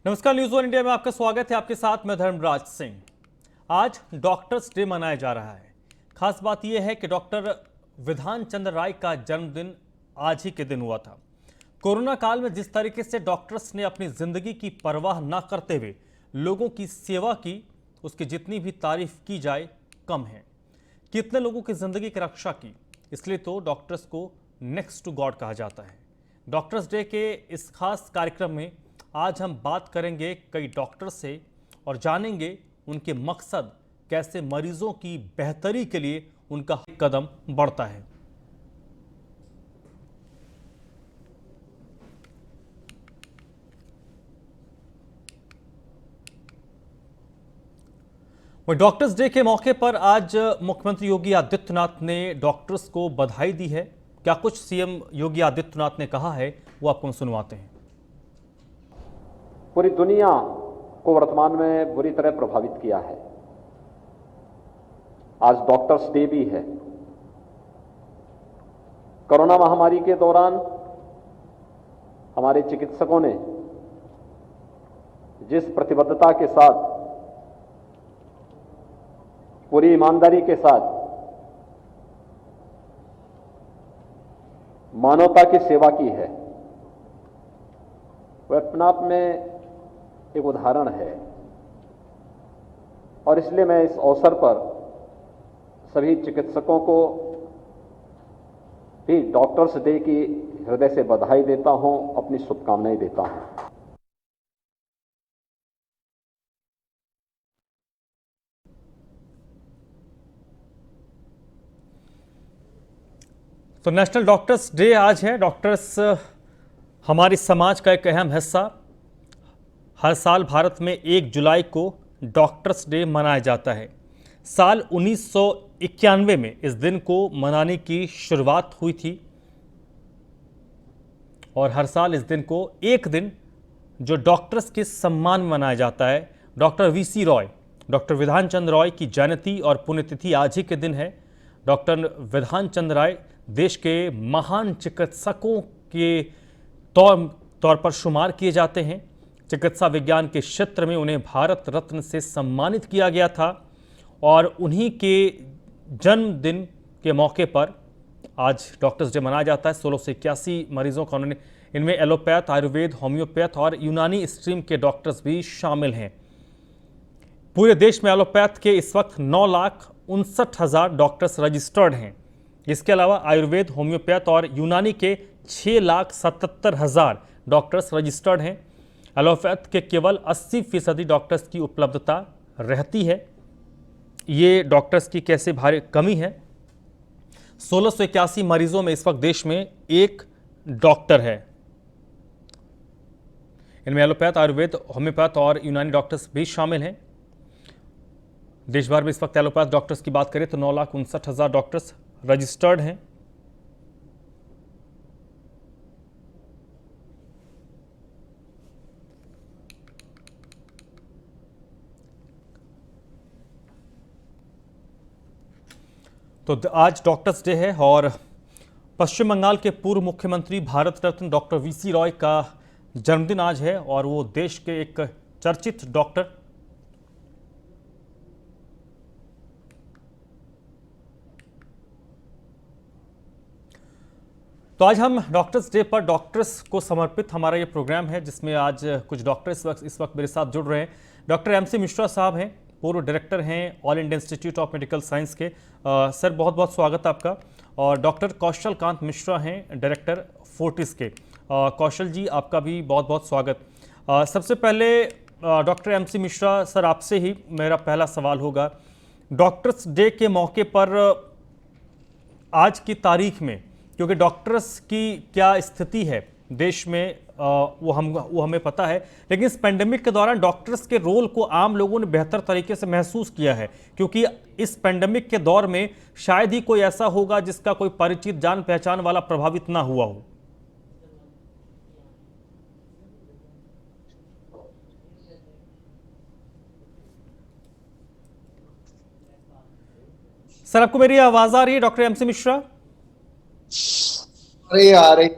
नमस्कार, news one India में आपका स्वागत है। आपके साथ मैं धर्मराज सिंह। आज डॉक्टर्स डे मनाया जा रहा है। खास बात यह है कि डॉक्टर विधान चंद्र राय का जन्मदिन आज ही के दिन हुआ था। कोरोना काल में जिस तरीके से डॉक्टर्स ने अपनी जिंदगी की परवाह न करते हुए लोगों की सेवा की, उसकी जितनी भी तारीफ की जाए कम है। कितने लोगों की जिंदगी की रक्षा की, इसलिए तो डॉक्टर्स को नेक्स्ट टू गॉड कहा जाता है। डॉक्टर्स डे के इस खास कार्यक्रम में आज हम बात करेंगे कई डॉक्टर से और जानेंगे उनके मकसद, कैसे मरीजों की बेहतरी के लिए उनका कदम बढ़ता है। वहीं डॉक्टर्स डे के मौके पर आज मुख्यमंत्री योगी आदित्यनाथ ने डॉक्टर्स को बधाई दी है। क्या कुछ सीएम योगी आदित्यनाथ ने कहा है, वो आपको हम सुनवाते हैं। पूरी दुनिया को वर्तमान में बुरी तरह प्रभावित किया है। आज डॉक्टर्स डे भी है। कोरोना महामारी के दौरान हमारे चिकित्सकों ने जिस प्रतिबद्धता के साथ, पूरी ईमानदारी के साथ मानवता की सेवा की है, वह अपने आप में एक उदाहरण है। और इसलिए मैं इस अवसर पर सभी चिकित्सकों को भी डॉक्टर्स डे की हृदय से बधाई देता हूं, अपनी शुभकामनाएं देता हूं। तो नेशनल डॉक्टर्स डे आज है। डॉक्टर्स हमारे समाज का एक अहम हिस्सा। हर साल भारत में 1 जुलाई को डॉक्टर्स डे मनाया जाता है। साल 1991 में इस दिन को मनाने की शुरुआत हुई थी और हर साल इस दिन को एक दिन जो डॉक्टर्स के सम्मान में मनाया जाता है। Doctor VC Roy, doctor Bidhan Chandra Roy की जयंती और पुण्यतिथि आज ही के दिन है। डॉक्टर विधान चंद्र राय देश के महान चिकित्सकों के तौर पर शुमार किए जाते हैं। चिकित्सा विज्ञान के क्षेत्र में उन्हें भारत रत्न से सम्मानित किया गया था और उन्हीं के जन्मदिन के मौके पर आज डॉक्टर्स डे मनाया जाता है। 1681 मरीजों का उन्होंने, इनमें एलोपैथ, आयुर्वेद, होम्योपैथ और यूनानी स्ट्रीम के डॉक्टर्स भी शामिल हैं। पूरे देश में एलोपैथ के इस वक्त 9,59,000 डॉक्टर्स रजिस्टर्ड हैं। इसके अलावा आयुर्वेद, होम्योपैथ और यूनानी के 6,77,000 डॉक्टर्स रजिस्टर्ड हैं। एलोपैथ के केवल 80% डॉक्टर्स की उपलब्धता रहती है। ये डॉक्टर्स की कैसे भारी कमी है। 1681 मरीजों में इस वक्त देश में एक डॉक्टर है। इनमें एलोपैथ, आयुर्वेद, होम्योपैथ और यूनानी डॉक्टर्स भी शामिल हैं। देश भर में इस वक्त एलोपैथ डॉक्टर्स की बात करें तो 9,59,000 डॉक्टर्स रजिस्टर्ड हैं। तो आज डॉक्टर्स डे है और पश्चिम बंगाल के पूर्व मुख्यमंत्री, भारत रत्न डॉक्टर वीसी रॉय का जन्मदिन आज है और वो देश के एक चर्चित डॉक्टर। तो आज हम डॉक्टर्स डे पर डॉक्टर्स को समर्पित हमारा ये प्रोग्राम है, जिसमें आज कुछ डॉक्टर इस वक्त मेरे साथ जुड़ रहे हैं। डॉक्टर एमसी मिश्रा साहब हैं, पूर्व डायरेक्टर हैं all India institute of medical science के। सर, बहुत बहुत स्वागत आपका। और डॉक्टर कौशल कांत मिश्रा हैं, डायरेक्टर फोर्टिस के। कौशल जी, आपका भी बहुत बहुत स्वागत। सबसे पहले डॉक्टर एमसी मिश्रा सर, आपसे ही मेरा पहला सवाल होगा। डॉक्टर्स डे के मौके पर आज की तारीख में, क्योंकि डॉक्टर्स की क्या स्थिति है देश में वो हमें पता है, लेकिन इस पेंडेमिक के दौरान डॉक्टर्स के रोल को आम लोगों ने बेहतर तरीके से महसूस किया है, क्योंकि इस पेंडेमिक के दौर में शायद ही कोई ऐसा होगा जिसका कोई परिचित, जान पहचान वाला प्रभावित ना हुआ हो। सर, आपको मेरी आवाज आ रही है डॉक्टर एमसी मिश्रा? आ रही।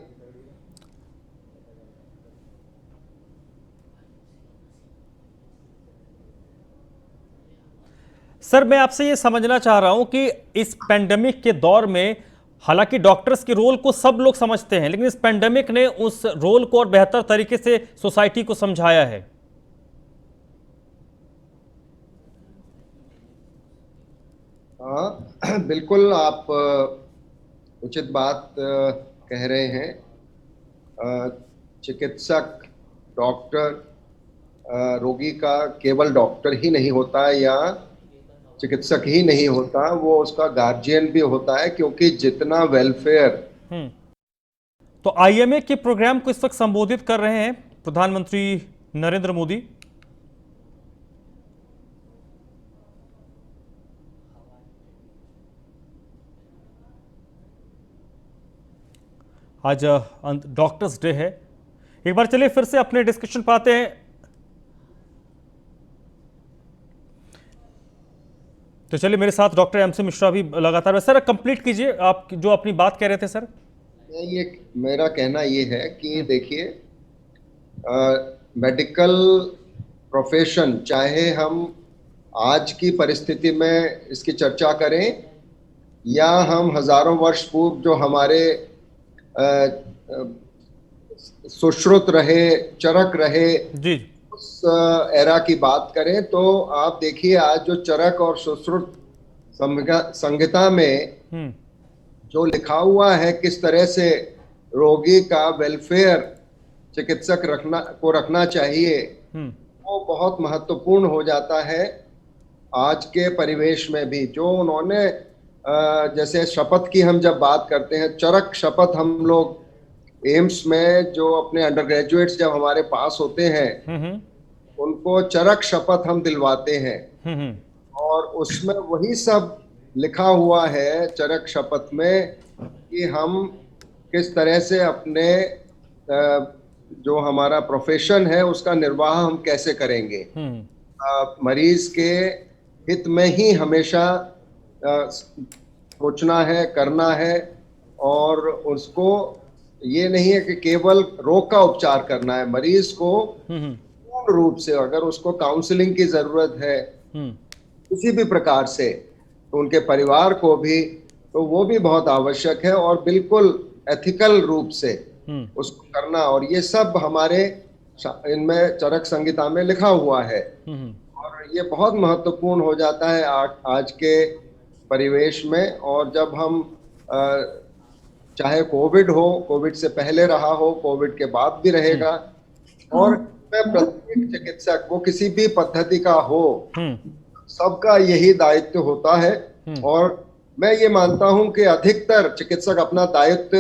सर मैं आपसे ये समझना चाह रहा हूं कि इस पेंडेमिक के दौर में हालांकि डॉक्टर्स के रोल को सब लोग समझते हैं, लेकिन इस पेंडेमिक ने उस रोल को और बेहतर तरीके से सोसाइटी को समझाया है। हाँ, बिल्कुल आप उचित बात कह रहे हैं। चिकित्सक, डॉक्टर रोगी का केवल डॉक्टर ही नहीं होता या चिकित्सक ही नहीं होता, वो उसका गार्जियन भी होता है, क्योंकि जितना वेलफेयर। तो आईएमए के प्रोग्राम को इस वक्त संबोधित कर रहे हैं प्रधानमंत्री नरेंद्र मोदी। आज डॉक्टर्स डे है। एक बार चलिए फिर से अपने डिस्कशन पर आते हैं। तो चलिए मेरे साथ डॉक्टर एमसी मिश्रा भी लगातार है। सर कंप्लीट कीजिए आप जो अपनी बात कह रहे थे सर। ये मेरा कहना ये है कि देखिए, मेडिकल प्रोफेशन, चाहे हम आज की परिस्थिति में इसकी चर्चा करें या हम हजारों वर्ष पूर्व जो हमारे सुश्रुत रहे, चरक रहे, जी उस एरा की बात करें, तो आप देखिए आज जो चरक और सुश्रुत संहिता में जो लिखा हुआ है किस तरह से रोगी का वेलफेयर चिकित्सक रखना चाहिए, वो बहुत महत्वपूर्ण हो जाता है आज के परिवेश में भी। जो उन्होंने जैसे शपथ की हम जब बात करते हैं, चरक शपथ हम लोग एम्स में जो अपने अंडर ग्रेजुएट्स जब हमारे पास होते हैं उनको चरक शपथ हम दिलवाते हैं, और उसमें वही सब लिखा हुआ है चरक शपथ में कि हम किस तरह से अपने जो हमारा प्रोफेशन है उसका निर्वाह हम कैसे करेंगे। मरीज के हित में ही हमेशा सोचना है, करना है, और उसको ये नहीं है कि केवल रोग का उपचार करना है। मरीज को पूर्ण रूप से, अगर उसको काउंसलिंग की जरूरत है किसी भी प्रकार से, तो उनके परिवार को भी, तो वो भी बहुत आवश्यक है, और बिल्कुल एथिकल रूप से उसको करना। और ये सब हमारे इनमें चरक संहिता में लिखा हुआ है, और ये बहुत महत्वपूर्ण हो जाता है आज के परिवेश में। और जब हम चाहे कोविड हो, कोविड से पहले रहा हो, कोविड के बाद भी रहेगा, और प्रत्येक चिकित्सक, वो किसी भी पद्धति का हो, सबका यही दायित्व होता है। और मैं ये मानता हूं कि अधिकतर चिकित्सक अपना दायित्व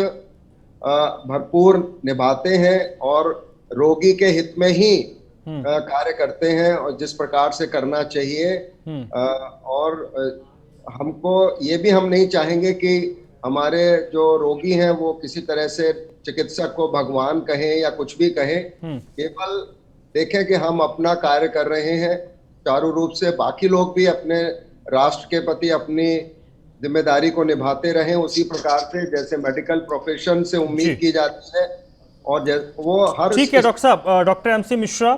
भरपूर निभाते हैं और रोगी के हित में ही कार्य करते हैं, और जिस प्रकार से करना चाहिए। और हमको ये भी हम नहीं चाहेंगे कि हमारे जो रोगी हैं वो किसी तरह से चिकित्सक को भगवान कहें या कुछ भी कहें। केवल देखें कि हम अपना कार्य कर रहे हैं चारों रूप से, बाकी लोग भी अपने राष्ट्र के प्रति अपनी जिम्मेदारी को निभाते रहें उसी प्रकार से जैसे मेडिकल प्रोफेशन से उम्मीद की जाती है। और वो हर ठीक है डॉक्टर साहब, doctor MC Mishra,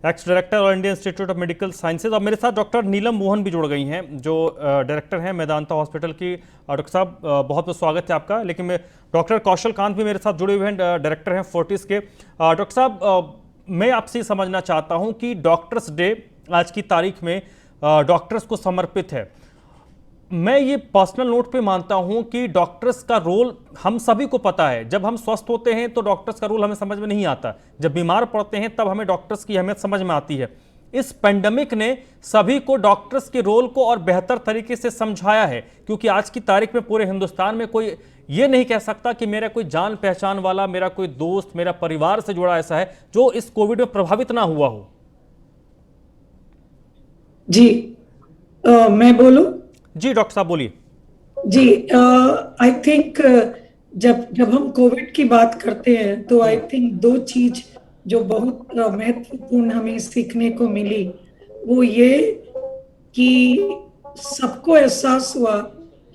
ex director और Indian Institute of Medical Sciences. और मेरे साथ डॉक्टर नीलम मोहन भी जुड़ गई हैं जो डायरेक्टर हैं मेदांता हॉस्पिटल की। डॉक्टर साहब बहुत बहुत स्वागत है आपका। लेकिन डॉक्टर कौशल कांत भी मेरे साथ जुड़े हुए हैं, डायरेक्टर हैं फोर्टिस के। डॉक्टर साहब मैं आपसे समझना चाहता हूं कि डॉक्टर्स डे आज की तारीख में डॉक्टर्स को समर्पित है। मैं ये पर्सनल नोट पे मानता हूं कि डॉक्टर्स का रोल हम सभी को पता है। जब हम स्वस्थ होते हैं तो डॉक्टर्स का रोल हमें समझ में नहीं आता, जब बीमार पड़ते हैं तब हमें डॉक्टर्स की अहमियत समझ में आती है। इस पेंडेमिक ने सभी को डॉक्टर्स के रोल को और बेहतर तरीके से समझाया है, क्योंकि आज की तारीख में पूरे हिंदुस्तान में कोई ये नहीं कह सकता कि मेरा कोई जान पहचान वाला, मेरा कोई दोस्त, मेरा परिवार से जुड़ा ऐसा है जो इस कोविड में प्रभावित ना हुआ हो। जी मैं बोलूं? जी डॉक्टर साहब बोलिए। जी आई थिंक जब हम कोविड की बात करते हैं तो आई थिंक दो चीज जो बहुत महत्वपूर्ण हमें सीखने को मिली, वो ये कि सबको एहसास हुआ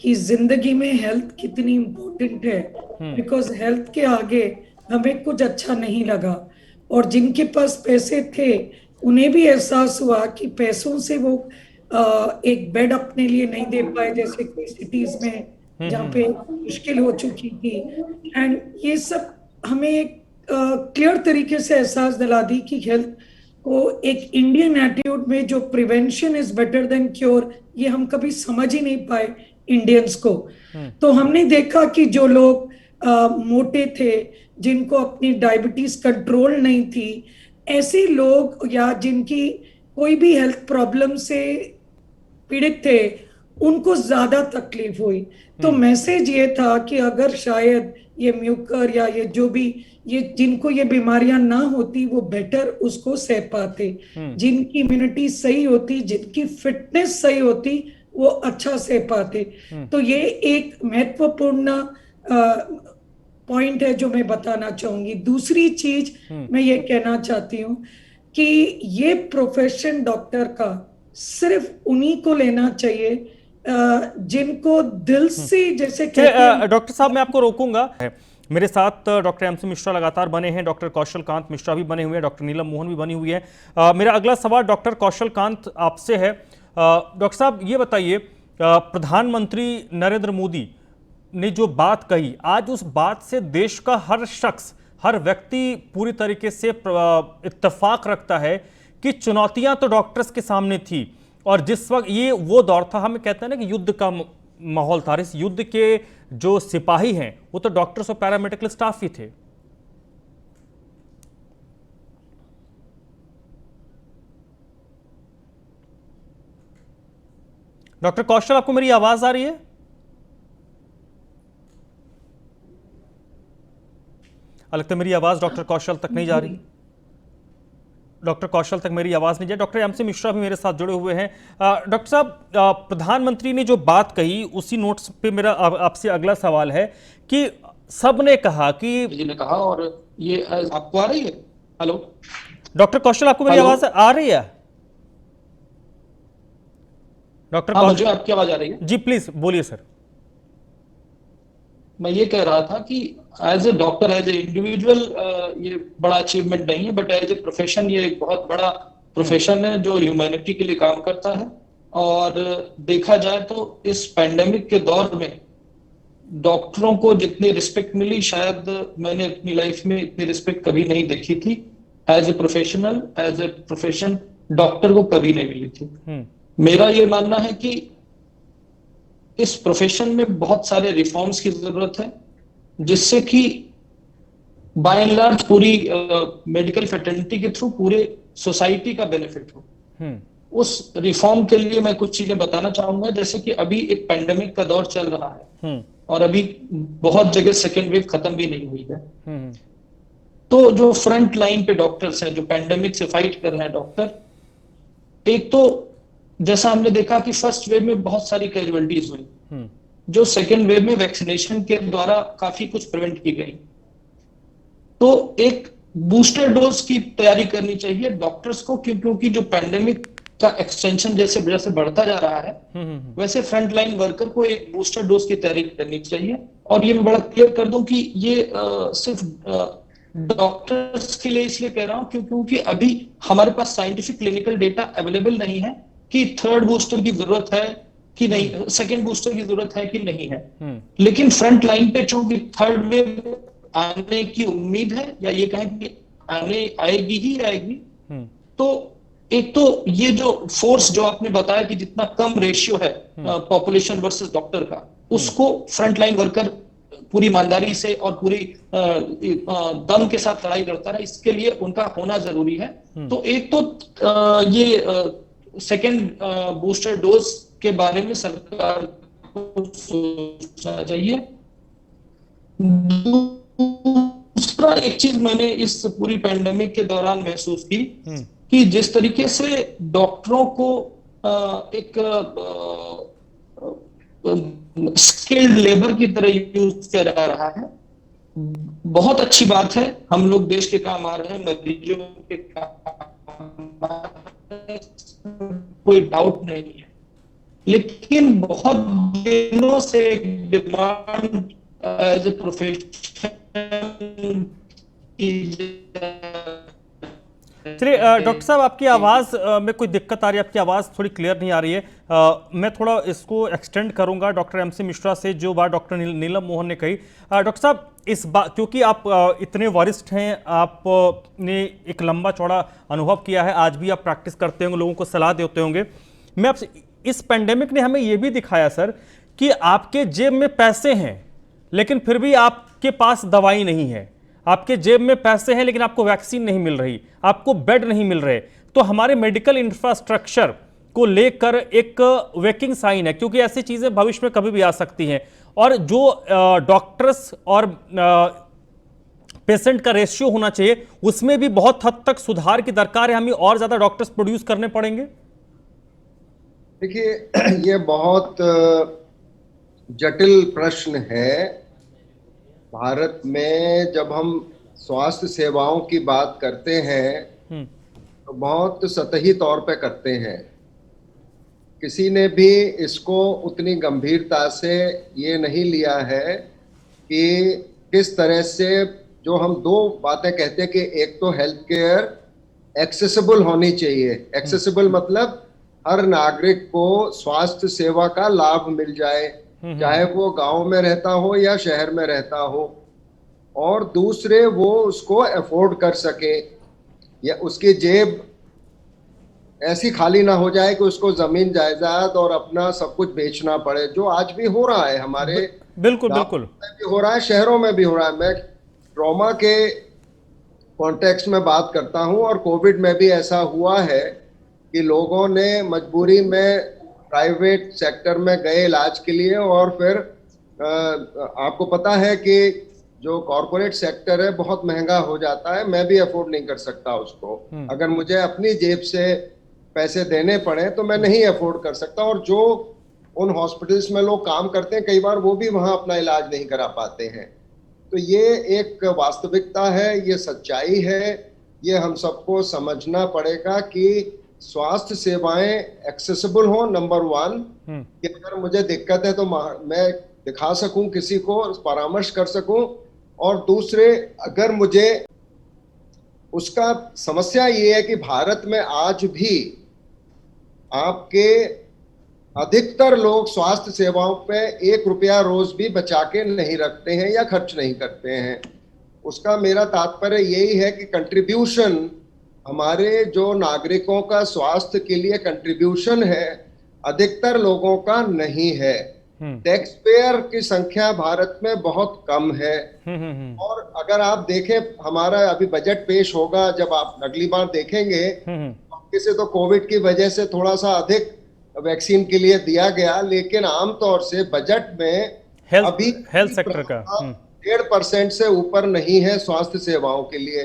कि जिंदगी में हेल्थ कितनी इम्पोर्टेंट है, बिकॉज हेल्थ के आगे हमें कुछ अच्छा नहीं लगा। और जिनके पास पैसे थे उन्हें भी एहसास हुआ कि पैसों से वो एक बेड अपने लिए नहीं दे पाए, जैसे कोई सिटीज में जहाँ पे मुश्किल हो चुकी थी। एंड ये सब हमें एक क्लियर तरीके से एहसास दिला दी कि हेल्थ को एक इंडियन एटीट्यूड में जो prevention is better than cure, ये हम कभी समझ ही नहीं पाए इंडियंस को। तो हमने देखा कि जो लोग मोटे थे, जिनको अपनी डायबिटीज कंट्रोल नहीं थी, ऐसे लोग या जिनकी कोई भी हेल्थ प्रॉब्लम से पीड़ित थे, उनको ज्यादा तकलीफ हुई। तो मैसेज ये था कि अगर शायद ये म्यूकर या ये जो भी ये जिनको ये बीमारियां ना होती, वो बेटर उसको सह पाते। जिनकी इम्यूनिटी सही होती, जिनकी फिटनेस सही होती, वो अच्छा सह पाते। तो ये एक महत्वपूर्ण पॉइंट है जो मैं बताना चाहूंगी। दूसरी चीज मैं ये कहना चाहती हूँ कि ये प्रोफेशन डॉक्टर का सिर्फ उन्हीं को लेना चाहिए जिनको दिल से, जैसे कहते हैं। डॉक्टर साहब, मैं आपको रोकूंगा। मेरे साथ डॉक्टर एमसी मिश्रा लगातार बने हैं, डॉक्टर कौशल कांत मिश्रा भी बने हुए हैं, डॉक्टर नीलम मोहन भी बनी हुई है। मेरा अगला सवाल डॉक्टर कौशल कांत आपसे है। डॉक्टर साहब, ये बताइए, प्रधानमंत्री नरेंद्र मोदी ने जो बात कही, आज उस बात से देश का हर शख्स, हर व्यक्ति पूरी तरीके से इत्तेफाक रखता है कि चुनौतियां तो डॉक्टर्स के सामने थी, और जिस वक्त ये वो दौर था, हमें कहते हैं ना कि युद्ध का माहौल था। इस युद्ध के जो सिपाही हैं वो तो डॉक्टर्स और पैरामेडिकल स्टाफ ही थे। डॉक्टर कौशल, आपको मेरी आवाज आ रही है? लगता है मेरी आवाज डॉक्टर कौशल तक नहीं जा रही। डॉक्टर कौशल तक मेरी आवाज नहीं जाए। डॉक्टर एमसी मिश्रा भी मेरे साथ जुड़े हुए हैं। डॉक्टर साहब, प्रधानमंत्री ने जो बात कही, उसी नोट्स पे मेरा आपसे अगला सवाल है कि सब ने कहा कि जी ने कहा, और ये आपको आ रही है? हेलो डॉक्टर कौशल, आपको मेरी आवाज आ रही है? डॉक्टर हाँ, मुझे आपकी आवाज आ रही है। जी प्लीज बोलिए सर। मैं ये कह रहा था कि as a doctor, as a individual, ये बड़ा अचीवमेंट नहीं है, बट एज ए प्रोफेशन ये एक बहुत बड़ा प्रोफेशन है जो ह्यूमैनिटी के लिए काम करता है। और देखा जाए तो इस पैंडेमिक के दौर में डॉक्टरों को जितनी रिस्पेक्ट मिली, शायद मैंने अपनी लाइफ में इतनी रिस्पेक्ट कभी नहीं देखी थी। As a professional, as a profession, doctor को कभी नहीं मिली थी। मेरा ये मानना है कि इस प्रोफेशन में बहुत सारे रिफॉर्म्स की जरूरत है, जिससे कि बाय एंड लार्ज पूरी मेडिकल फ्रेटर्निटी के थ्रू पूरे सोसाइटी का बेनिफिट हो। उस रिफॉर्म के लिए मैं कुछ चीजें बताना चाहूंगा। जैसे कि अभी एक पैंडेमिक का दौर चल रहा है और अभी बहुत जगह सेकेंड वेव खत्म भी नहीं हुई है। तो जो फ्रंट लाइन पे डॉक्टर्स हैं, जो पैंडेमिक से फाइट कर रहे हैं डॉक्टर, एक तो जैसा हमने देखा कि फर्स्ट वेव में बहुत सारी कैजुअलिटीज हुई, जो सेकेंड वेव में वैक्सीनेशन के द्वारा काफी कुछ प्रिवेंट की गई। तो एक बूस्टर डोज की तैयारी करनी चाहिए डॉक्टर्स को, क्योंकि जो पैंडेमिक का एक्सटेंशन जैसे जैसे बढ़ता जा रहा है, वैसे फ्रंट लाइन वर्कर को एक बूस्टर डोज की तैयारी करनी चाहिए। और ये मैं बड़ा क्लियर कर दूं कि ये सिर्फ डॉक्टर्स के लिए इसलिए कह रहा हूं क्योंकि अभी हमारे पास साइंटिफिक क्लिनिकल डेटा अवेलेबल नहीं है कि थर्ड बूस्टर की जरूरत है कि नहीं, सेकेंड बूस्टर की जरूरत है कि नहीं है। लेकिन फ्रंट लाइन पे चूंकि थर्ड वेव आने की उम्मीद है, या ये कहें कि आएगी ही आएगी, तो एक तो ये जो फोर्स जो आपने बताया कि जितना कम रेशियो है पॉपुलेशन वर्सेस डॉक्टर का, उसको फ्रंट लाइन वर्कर पूरी ईमानदारी से और पूरी दम के साथ लड़ाई लड़ता रहा, इसके लिए उनका होना जरूरी है। तो एक तो ये सेकेंड बूस्टर डोज के बारे में सरकार को सोचना चाहिए। दूसरा एक चीज मैंने इस पूरी पैंडेमिक के दौरान महसूस की कि जिस तरीके से डॉक्टरों को एक स्किल्ड लेबर की तरह यूज किया जा रहा है, बहुत अच्छी बात है। हम लोग देश के काम आ रहे हैं, मरीजों के काम आ रहे हैं, कोई डाउट नहीं है। लेकिन बहुत दिनों से डिमांड एज ए प्रोफेशन चलिए डॉक्टर साहब, आपकी आवाज़ में कोई दिक्कत आ रही है, आपकी आवाज़ थोड़ी क्लियर नहीं आ रही है। मैं थोड़ा इसको एक्सटेंड करूंगा डॉक्टर एमसी मिश्रा से, जो बात डॉक्टर नीलम मोहन ने कही। डॉक्टर साहब, इस बात, क्योंकि आप इतने वरिष्ठ हैं, आपने एक लंबा चौड़ा अनुभव किया है, आज भी आप प्रैक्टिस करते होंगे, लोगों को सलाह देते होंगे। मैं आपसे, इस पेंडेमिक ने हमें ये भी दिखाया सर कि आपके जेब में पैसे हैं लेकिन फिर भी आपके पास दवाई नहीं है, आपके जेब में पैसे हैं लेकिन आपको वैक्सीन नहीं मिल रही, आपको बेड नहीं मिल रहे। तो हमारे मेडिकल इंफ्रास्ट्रक्चर को लेकर एक वेकिंग साइन है, क्योंकि ऐसी चीजें भविष्य में कभी भी आ सकती हैं। और जो डॉक्टर्स और पेशेंट का रेशियो होना चाहिए, उसमें भी बहुत हद तक सुधार की दरकार है। हमें और ज्यादा डॉक्टर्स प्रोड्यूस करने पड़ेंगे। देखिए, ये बहुत जटिल प्रश्न है। भारत में जब हम स्वास्थ्य सेवाओं की बात करते हैं तो बहुत सतही तौर पे करते हैं। किसी ने भी इसको उतनी गंभीरता से ये नहीं लिया है कि किस तरह से, जो हम दो बातें कहते हैं कि एक तो हेल्थ केयर एक्सेसिबल होनी चाहिए। एक्सेसिबल मतलब हर नागरिक को स्वास्थ्य सेवा का लाभ मिल जाए, चाहे वो गांव में रहता हो या शहर में रहता हो, और दूसरे वो उसको अफोर्ड कर सके, या उसकी जेब ऐसी खाली ना हो जाए कि उसको जमीन जायदाद और अपना सब कुछ बेचना पड़े, जो आज भी हो रहा है हमारे बिल्कुल बिल्कुल भी हो रहा है, शहरों में भी हो रहा है। मैं ट्रॉमा के कॉन्टेक्स्ट में बात करता हूं, और कोविड में भी ऐसा हुआ है कि लोगों ने मजबूरी में प्राइवेट सेक्टर में गए इलाज के लिए, और फिर आपको पता है कि जो कॉरपोरेट सेक्टर है बहुत महंगा हो जाता है, मैं भी अफोर्ड नहीं कर सकता उसको। अगर मुझे अपनी जेब से पैसे देने पड़े तो मैं नहीं अफोर्ड कर सकता, और जो उन हॉस्पिटल्स में लोग काम करते हैं कई बार वो भी वहां अपना इलाज नहीं करा पाते हैं। तो ये एक वास्तविकता है, ये सच्चाई है, ये हम सबको समझना पड़ेगा कि स्वास्थ्य सेवाएं एक्सेसिबल हो, नंबर वन, कि अगर मुझे दिक्कत है तो मैं दिखा सकूं, किसी को परामर्श कर सकूं, और दूसरे अगर मुझे उसका समस्या ये है कि भारत में आज भी आपके अधिकतर लोग स्वास्थ्य सेवाओं पे 1 रुपया रोज भी बचा के नहीं रखते हैं या खर्च नहीं करते हैं। उसका मेरा तात्पर्य यही है कि कंट्रीब्यूशन, हमारे जो नागरिकों का स्वास्थ्य के लिए कंट्रीब्यूशन है, अधिकतर लोगों का नहीं है। टैक्स पेयर की संख्या भारत में बहुत कम है। और अगर आप देखें, हमारा अभी बजट पेश होगा, जब आप अगली बार देखेंगे, किसी तो कोविड की वजह से थोड़ा सा अधिक वैक्सीन के लिए दिया गया, लेकिन आमतौर से बजट में अभी हेल्थ सेक्टर का 1.5% से ऊपर नहीं है स्वास्थ्य सेवाओं के लिए।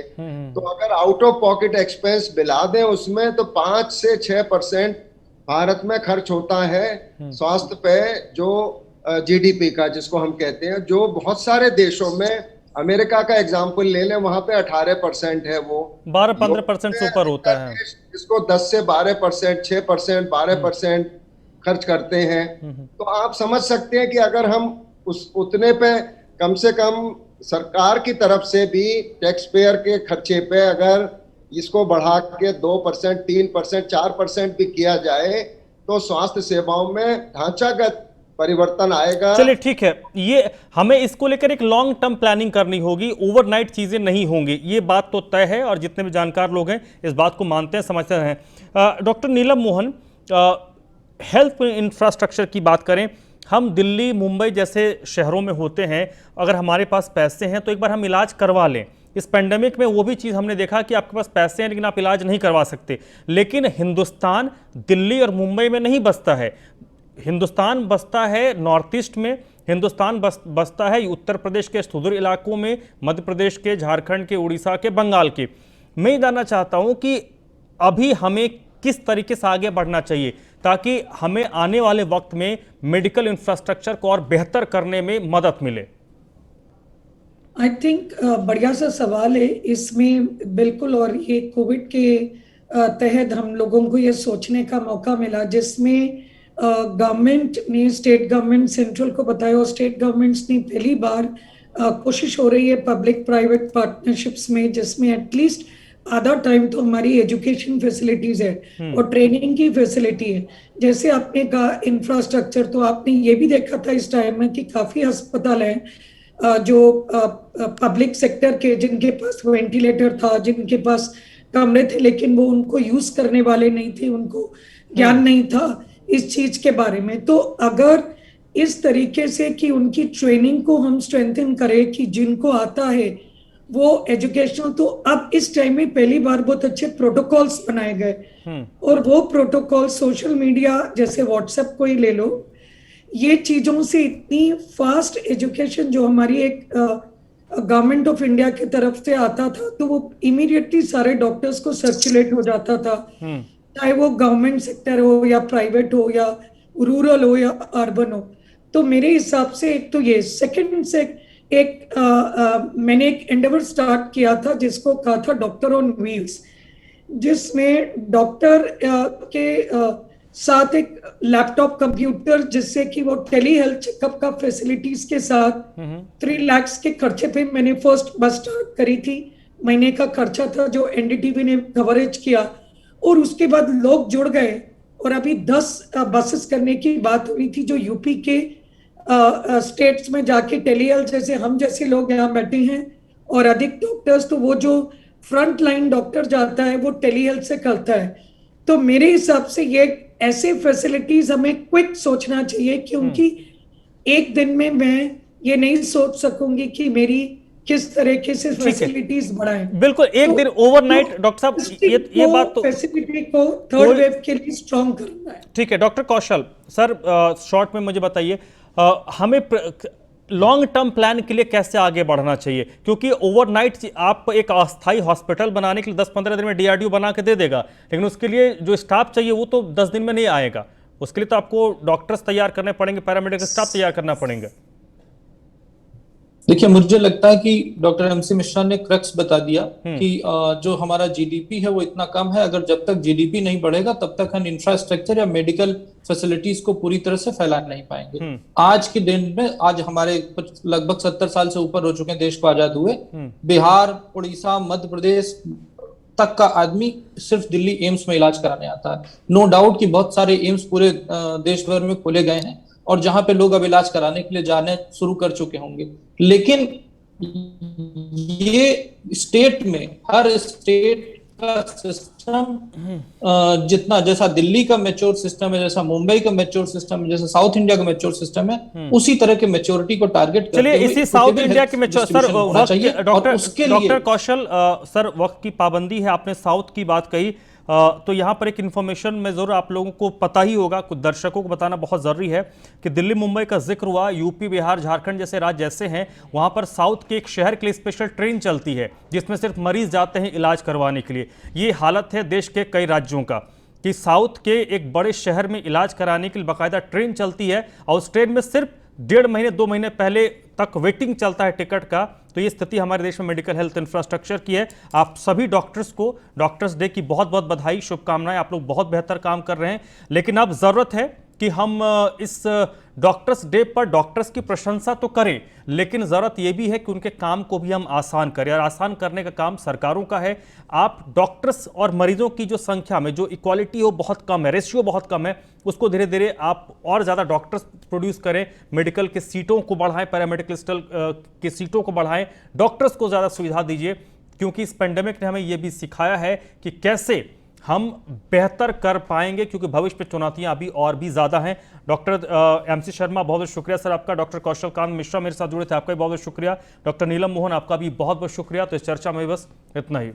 तो अगर आउट ऑफ पॉकेट एक्सपेंस मिला दें उसमें, तो 5 से 6% भारत में खर्च होता है स्वास्थ्य पे, जो जीडीपी का जिसको हम कहते हैं, जो बहुत सारे देशों में, अमेरिका का एग्जांपल ले लें, वहां पे 18% है, वो 12-15% से ऊपर होता है। इसको 10 से 12%, 6%, 12% खर्च करते हैं। तो आप समझ सकते हैं कि अगर हम उस उतने पे कम से कम सरकार की तरफ से भी टैक्स पेयर के खर्चे पे अगर इसको बढ़ा के 2%, 3%, 4% भी किया जाए, तो स्वास्थ्य सेवाओं में ढांचागत परिवर्तन आएगा। चलिए ठीक है, ये हमें इसको लेकर एक लॉन्ग टर्म प्लानिंग करनी होगी, ओवरनाइट चीजें नहीं होंगी, ये बात तो तय है, और जितने भी जानकार लोग हैं इस बात को मानते हैं, समझते हैं। डॉक्टर नीलम मोहन, हेल्थ इंफ्रास्ट्रक्चर की बात करें, हम दिल्ली, मुंबई जैसे शहरों में होते हैं, अगर हमारे पास पैसे हैं तो एक बार हम इलाज करवा लें। इस पेंडेमिक में वो भी चीज़ हमने देखा कि आपके पास पैसे हैं लेकिन आप इलाज नहीं करवा सकते। लेकिन हिंदुस्तान दिल्ली और मुंबई में नहीं बसता है, हिंदुस्तान बसता है नॉर्थ ईस्ट में, हिंदुस्तान बसता है उत्तर प्रदेश के सुदूर इलाकों में, मध्य प्रदेश के, झारखंड के, उड़ीसा के, बंगाल के। मैं ये जानना चाहता हूँ कि अभी हमें किस तरीके से आगे बढ़ना चाहिए ताकि हमें आने वाले वक्त में मेडिकल इंफ्रास्ट्रक्चर को और बेहतर करने में मदद मिले। आई थिंक बढ़िया सा सवाल है इसमें, बिल्कुल। और ये कोविड के तहत हम लोगों को ये सोचने का मौका मिला, जिसमें गवर्नमेंट ने, स्टेट गवर्नमेंट सेंट्रल को बताया, और स्टेट गवर्नमेंट्स ने पहली बार कोशिश हो रही है पब्लिक प्राइवेट पार्टनरशिप्स में, जिसमें एटलीस्ट आधा टाइम तो हमारी एजुकेशन फैसिलिटीज है और ट्रेनिंग की फैसिलिटी है। जैसे आपने कहा इंफ्रास्ट्रक्चर, तो आपने ये भी देखा था इस टाइम में कि काफी अस्पताल हैं जो पब्लिक सेक्टर के, जिनके पास वेंटिलेटर था, जिनके पास कमरे थे, लेकिन वो उनको यूज करने वाले नहीं थे, उनको ज्ञान नहीं था इस चीज के बारे में। तो अगर इस तरीके से कि उनकी ट्रेनिंग को हम स्ट्रेंथन करें कि जिनको आता है वो एजुकेशनल, तो अब इस टाइम में पहली बार बहुत अच्छे प्रोटोकॉल्स बनाए गए और वो प्रोटोकॉल सोशल मीडिया जैसे व्हाट्सएप को ही ले लो, ये चीजों से इतनी फास्ट एजुकेशन जो हमारी एक गवर्नमेंट ऑफ इंडिया की तरफ से आता था तो वो इमीडिएटली सारे डॉक्टर्स को सर्कुलेट हो जाता था, चाहे वो गवर्नमेंट सेक्टर हो या प्राइवेट हो या रूरल हो या अर्बन हो। तो मेरे हिसाब से एक तो ये, सेकंड से मैंने एक एंडेवर स्टार्ट किया था जिसको कहा था डॉक्टर ऑन व्हील्स, जिसमें डॉक्टर के साथ एक लैपटॉप कंप्यूटर, जिससे कि वो टेली हेल्थ चेकअप का फैसिलिटीज के साथ 3 लाख के खर्चे पे मैंने फर्स्ट बस स्टार्ट करी थी। महीने का खर्चा था जो एनडीटीवी ने कवरेज किया और उसके बाद लोग जुड़ गए और अभी 10 बसेस करने की बात हुई थी जो यूपी के स्टेट्स में जाके टेली हेल्थ, जैसे हम जैसे लोग यहाँ बैठे हैं और अधिक डॉक्टर्स, तो वो जो फ्रंट लाइन डॉक्टर जाता है वो टेली हेल्थ से करता है। तो मेरे हिसाब से ये ऐसे फैसिलिटीज हमें क्विक सोचना चाहिए, क्योंकि एक दिन में मैं ये नहीं सोच सकूंगी कि मेरी किस तरीके से फैसिलिटीज बढ़ाएं। बिल्कुल, एक दिन ओवरनाइट डॉक्टर साहब ये बात तो फैसिलिटी को थर्ड वेव के लिए स्ट्रॉन्ग करना है। ठीक है डॉक्टर कौशल सर, शॉर्ट में मुझे बताइए हमें लॉन्ग टर्म प्लान के लिए कैसे आगे बढ़ना चाहिए, क्योंकि ओवरनाइट आप एक अस्थायी हॉस्पिटल बनाने के लिए 10-15 दिन में डीआरडीओ बना के दे देगा, लेकिन उसके लिए जो स्टाफ चाहिए वो तो 10 दिन में नहीं आएगा। उसके लिए तो आपको डॉक्टर्स तैयार करने पड़ेंगे, पैरामेडिकल स्टाफ तैयार करना पड़ेगा। देखिए, मुझे लगता है कि डॉक्टर एमसी मिश्रा ने क्रक्स बता दिया कि जो हमारा जीडीपी है वो इतना कम है, अगर जब तक जीडीपी नहीं बढ़ेगा तब तक हम इंफ्रास्ट्रक्चर या मेडिकल फैसिलिटीज को पूरी तरह से फैला नहीं पाएंगे। आज के दिन में, आज हमारे लगभग 70 साल से ऊपर हो चुके हैं देश को आजाद हुए, बिहार, उड़ीसा, मध्य प्रदेश तक का आदमी सिर्फ दिल्ली एम्स में इलाज कराने आता है। नो डाउट कि बहुत सारे एम्स पूरे देश भर में खोले गए हैं और जहां पे लोग अब इलाज कराने के लिए जाने शुरू कर चुके होंगे, लेकिन ये स्टेट में, हर स्टेट का सिस्टम जितना, जैसा दिल्ली का मैच्योर सिस्टम है, जैसा मुंबई का मैच्योर सिस्टम है, जैसा साउथ इंडिया का मैच्योर सिस्टम है, उसी तरह के मैच्योरिटी को टारगेट करते हुए इसी साउथ इंडिया के मैच्योर सर डॉक्टर कौशल सर, वक्त की पाबंदी है, आपने साउथ की बात कही, तो यहाँ पर एक इन्फॉर्मेशन में ज़रूर आप लोगों को पता ही होगा, कुछ दर्शकों को बताना बहुत ज़रूरी है कि दिल्ली मुंबई का जिक्र हुआ, यूपी बिहार झारखंड जैसे राज्य जैसे हैं, वहाँ पर साउथ के एक शहर के लिए स्पेशल ट्रेन चलती है जिसमें सिर्फ मरीज जाते हैं इलाज करवाने के लिए। ये हालत है देश के कई राज्यों का कि साउथ के एक बड़े शहर में इलाज कराने के लिए बाकायदा ट्रेन चलती है और उस ट्रेन में सिर्फ 1.5 महीने 2 महीने पहले तक वेटिंग चलता है टिकट का। तो ये स्थिति हमारे देश में मेडिकल हेल्थ इंफ्रास्ट्रक्चर की है। आप सभी डॉक्टर्स को डॉक्टर्स डे की बहुत बहुत बधाई, शुभकामनाएं, आप लोग बहुत बेहतर काम कर रहे हैं, लेकिन अब ज़रूरत है कि हम इस डॉक्टर्स डे पर डॉक्टर्स की प्रशंसा तो करें, लेकिन ज़रूरत यह भी है कि उनके काम को भी हम आसान करें, और आसान करने का काम सरकारों का है। आप डॉक्टर्स और मरीजों की जो संख्या में जो इक्वालिटी हो बहुत कम है, रेशियो बहुत कम है, उसको धीरे धीरे आप और ज़्यादा डॉक्टर्स प्रोड्यूस करें, मेडिकल के सीटों को बढ़ाएं, पैरामेडिकल की सीटों को बढ़ाएं, डॉक्टर्स को ज़्यादा सुविधा दीजिए, क्योंकि इस पेंडेमिक ने हमें यह भी सिखाया है कि कैसे हम बेहतर कर पाएंगे, क्योंकि भविष्य में चुनौतियां अभी और भी ज्यादा हैं। डॉक्टर एमसी शर्मा, बहुत बहुत शुक्रिया सर आपका। डॉक्टर कौशल कांत मिश्रा मेरे साथ जुड़े थे, आपका भी बहुत बहुत शुक्रिया। डॉक्टर नीलम मोहन, आपका भी बहुत बहुत शुक्रिया। तो इस चर्चा में बस इतना ही।